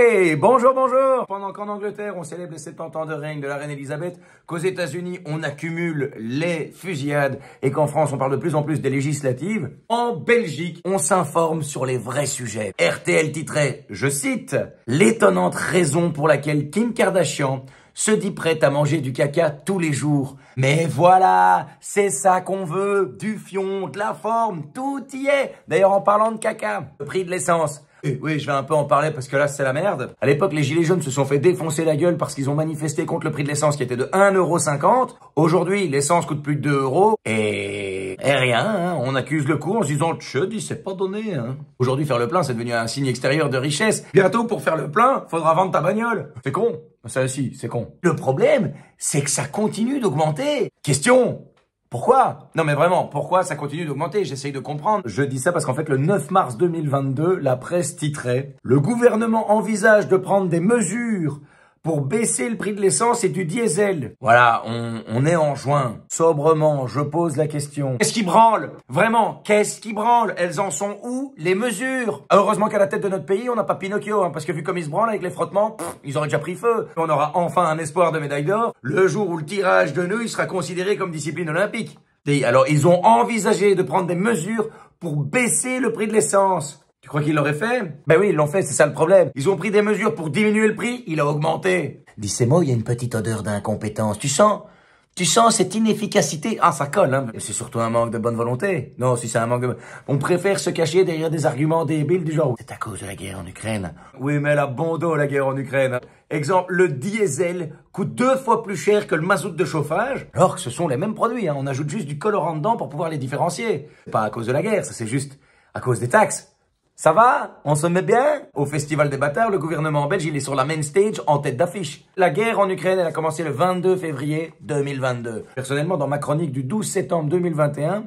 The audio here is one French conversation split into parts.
Hey, bonjour, bonjour! Pendant qu'en Angleterre, on célèbre les 70 ans de règne de la reine Elisabeth, qu'aux États-Unis, on accumule les fusillades et qu'en France, on parle de plus en plus des législatives, en Belgique, on s'informe sur les vrais sujets. RTL titrait, je cite, « L'étonnante raison pour laquelle Kim Kardashian se dit prête à manger du caca tous les jours. » Mais voilà, c'est ça qu'on veut, du fion, de la forme, tout y est. D'ailleurs, en parlant de caca, le prix de l'essence. Et oui, je vais un peu en parler parce que là, c'est la merde. À l'époque, les gilets jaunes se sont fait défoncer la gueule parce qu'ils ont manifesté contre le prix de l'essence qui était de 1,50 €. Aujourd'hui, l'essence coûte plus de 2 € et rien, hein. On accuse le coup en se disant « Tchud, il s'est pas donné, hein. » Aujourd'hui, faire le plein, c'est devenu un signe extérieur de richesse. Bientôt, pour faire le plein, faudra vendre ta bagnole. C'est con. Ça aussi, c'est con. Le problème, c'est que ça continue d'augmenter. Question. Pourquoi? Non mais vraiment, pourquoi ça continue d'augmenter? J'essaye de comprendre. Je dis ça parce qu'en fait, le 9 mars 2022, la presse titrait « Le gouvernement envisage de prendre des mesures pour baisser le prix de l'essence et du diesel. » Voilà, on est en juin. Sobrement, je pose la question. Qu'est-ce qui branle? Vraiment, qu'est-ce qui branle? Elles en sont où, les mesures? Heureusement qu'à la tête de notre pays, on n'a pas Pinocchio, hein, parce que vu comme ils se branlent avec les frottements, ils auraient déjà pris feu. On aura enfin un espoir de médaille d'or le jour où le tirage de nouilles sera considéré comme discipline olympique. Alors, ils ont envisagé de prendre des mesures pour baisser le prix de l'essence. Tu crois qu'ils l'auraient fait? Ben oui, ils l'ont fait, c'est ça le problème. Ils ont pris des mesures pour diminuer le prix, il a augmenté. Dis, c'est moi, il y a une petite odeur d'incompétence. Tu sens cette inefficacité? Ah, ça colle, hein. Et c'est surtout un manque de bonne volonté. Non, si c'est un manque de... On préfère se cacher derrière des arguments débiles du genre. C'est à cause de la guerre en Ukraine. Oui, mais elle a bon dos, la guerre en Ukraine. Exemple, le diesel coûte 2 fois plus cher que le mazout de chauffage, alors que ce sont les mêmes produits, hein. On ajoute juste du colorant dedans pour pouvoir les différencier. C'est pas à cause de la guerre, ça c'est juste à cause des taxes. Ça va? On se met bien? Au Festival des Bâtards, le gouvernement belge, il est sur la main stage en tête d'affiche. La guerre en Ukraine, elle a commencé le 22 février 2022. Personnellement, dans ma chronique du 12 septembre 2021,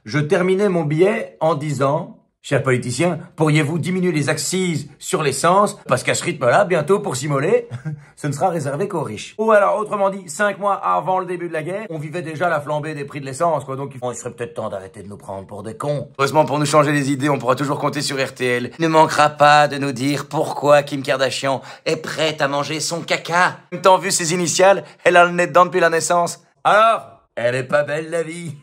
je terminais mon billet en disant... Chers politiciens, pourriez-vous diminuer les accises sur l'essence? Parce qu'à ce rythme-là, bientôt, pour s'immoler, ce ne sera réservé qu'aux riches. Ou alors, autrement dit, 5 mois avant le début de la guerre, on vivait déjà la flambée des prix de l'essence, quoi. Donc, il serait peut-être temps d'arrêter de nous prendre pour des cons. Heureusement, pour nous changer les idées, on pourra toujours compter sur RTL. Il ne manquera pas de nous dire pourquoi Kim Kardashian est prête à manger son caca. En même temps, vu ses initiales, elle a le nez dedans depuis la naissance. Alors, elle est pas belle, la vie.